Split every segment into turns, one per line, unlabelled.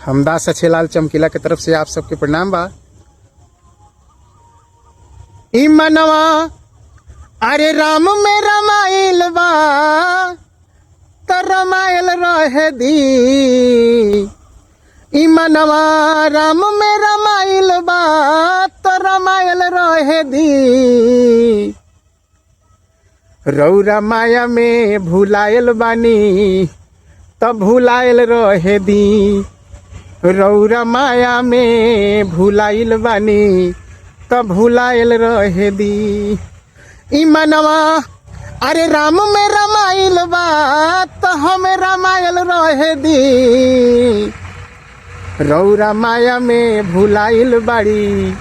हमदास अच्छेलाल चमकीला की तरफ से आप सबके प्रणाम बा। ई मनवा अरे राम में रमाइल बा त रमाइल रहे दी। ई मनवा राम में रमाइल बा त रमाइल रहे दी। रौरा माया में भुलायल बानी त भुलायल रहे दी। रौरा माया में भुलाइल बानी त भुलाइल रहे दी। ई मनवा अरे राम में रमाइल बा त हमें रमाइल रहे दी। रौरा माया में भुलाइल बाड़ी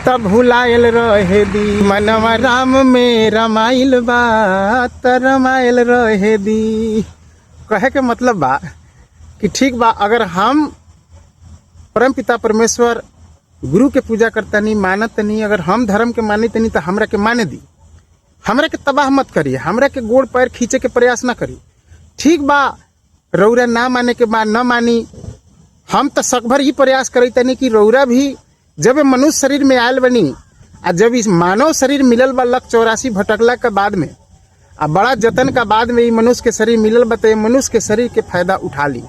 त भुलाइल रहे दी। मनवा राम में रमाइल बा त रमाइल रहे दी। कहे के मतलब बा कि ठीक बा, अगर हम परम पिता परमेश्वर गुरु के पूजा करता नहीं मानत नहीं, अगर हम धर्म के मानी तनी तो हमरा के माने दी, हमरा के तबाह मत करिए, हमरा के गोड़ पैर खींचे के प्रयास ना करी। ठीक बा, रौरा ना माने के बाद न मानी, हम तो सकभर ही प्रयास करी तनी कि रौरा भी जब मनुष्य शरीर में आयल बनी आ जब इस मानव शरीर मिलल बा 184 भटकला के बाद में आ बड़ा जतन का बाद में मनुष्य के शरीर मिलल बा तो मनुष्य के शरीर के फायदा उठा ली,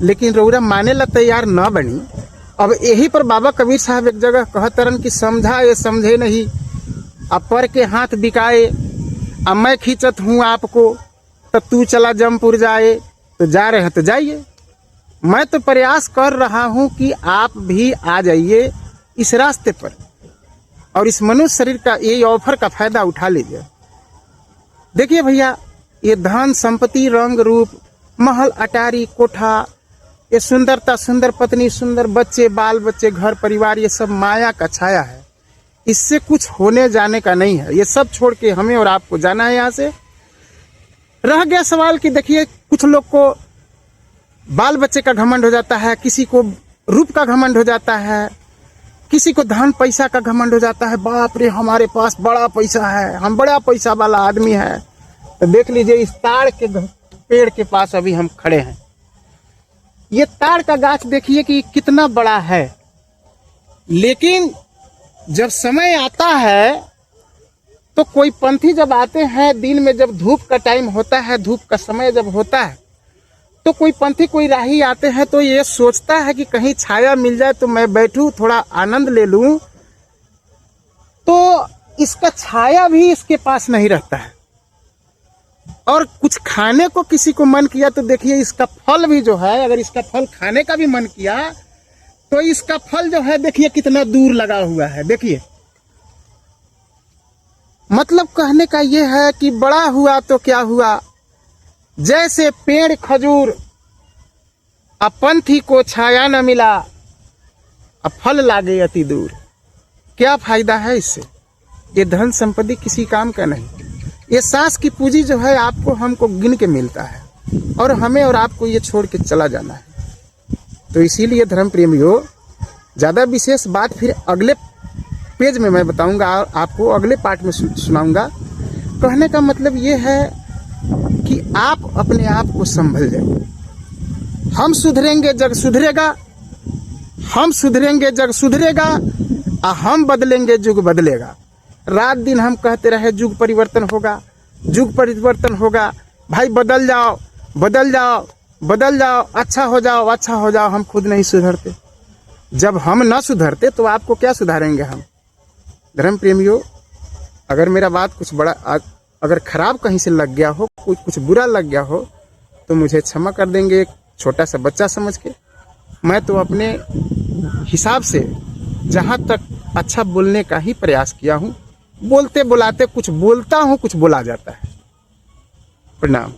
लेकिन रौरा माने ला तैयार न बनी। अब यही पर बाबा कबीर साहब एक जगह कहतरन कि समझा ये समझे नहीं, अब पर के हाथ बिकाए, अब मैं खींचत हूँ आपको तो तू चला जमपुर जाए, तो जा रहे हैं तो जाइए। मैं तो प्रयास कर रहा हूँ कि आप भी आ जाइए इस रास्ते पर और इस मनुष्य शरीर का ये ऑफर का फायदा उठा लीजिए। देखिए भैया, ये धन संपत्ति रंग रूप महल अटारी कोठा, ये सुंदरता, सुंदर पत्नी, सुंदर बच्चे, बाल बच्चे, घर परिवार, ये सब माया का छाया है। इससे कुछ होने जाने का नहीं है। ये सब छोड़ के हमें और आपको जाना है यहाँ से। रह गया सवाल कि देखिए, कुछ लोग को बाल बच्चे का घमंड हो जाता है, किसी को रूप का घमंड हो जाता है, किसी को धन पैसा का घमंड हो जाता है। बाप रे, हमारे पास बड़ा पैसा है, हम बड़ा पैसा वाला आदमी है। तो देख लीजिए, इस ताड़ के पेड़ के पास अभी हम खड़े हैं। ये ताड़ का गाछ देखिए कि कितना बड़ा है, लेकिन जब समय आता है तो कोई पंथी जब आते हैं दिन में, जब धूप का टाइम होता है, धूप का समय जब होता है, तो कोई पंथी कोई राही आते हैं तो ये सोचता है कि कहीं छाया मिल जाए तो मैं बैठूं, थोड़ा आनंद ले लूं, तो इसका छाया भी इसके पास नहीं रहता है। और कुछ खाने को किसी को मन किया तो देखिए, इसका फल भी जो है, अगर इसका फल खाने का भी मन किया तो इसका फल जो है देखिए कितना दूर लगा हुआ है। देखिए, मतलब कहने का ये है कि बड़ा हुआ तो क्या हुआ, जैसे पेड़ खजूर अब पंथी को छाया न मिला, अब फल लागे अति दूर। क्या फायदा है इससे? ये धन संपत्ति किसी काम का नहीं। ये सांस की पूंजी जो है आपको हमको गिन के मिलता है और हमें और आपको ये छोड़ के चला जाना है। तो इसीलिए धर्म प्रेमियों, ज़्यादा विशेष बात फिर अगले पेज में मैं बताऊंगा, आपको अगले पार्ट में सुनाऊंगा। कहने का मतलब ये है कि आप अपने आप को संभल जाइए। हम सुधरेंगे जग सुधरेगा, हम सुधरेंगे जग सुधरेगा, और हम बदलेंगे जुग बदलेगा। रात दिन हम कहते रहे जुग परिवर्तन होगा, जुग परिवर्तन होगा। भाई बदल जाओ, बदल जाओ, बदल जाओ, अच्छा हो जाओ, अच्छा हो जाओ। हम खुद नहीं सुधरते। जब हम न सुधरते तो आपको क्या सुधारेंगे हम? धर्म प्रेमियों, अगर मेरा बात कुछ बड़ा अगर खराब कहीं से लग गया हो, कुछ बुरा लग गया हो, तो मुझे क्षमा कर देंगे, एक छोटा सा बच्चा समझ के। मैं तो अपने हिसाब से जहाँ तक अच्छा बोलने का ही प्रयास किया हूँ। बोलते बुलाते कुछ बोलता हूँ, कुछ बोला जाता है। प्रणाम।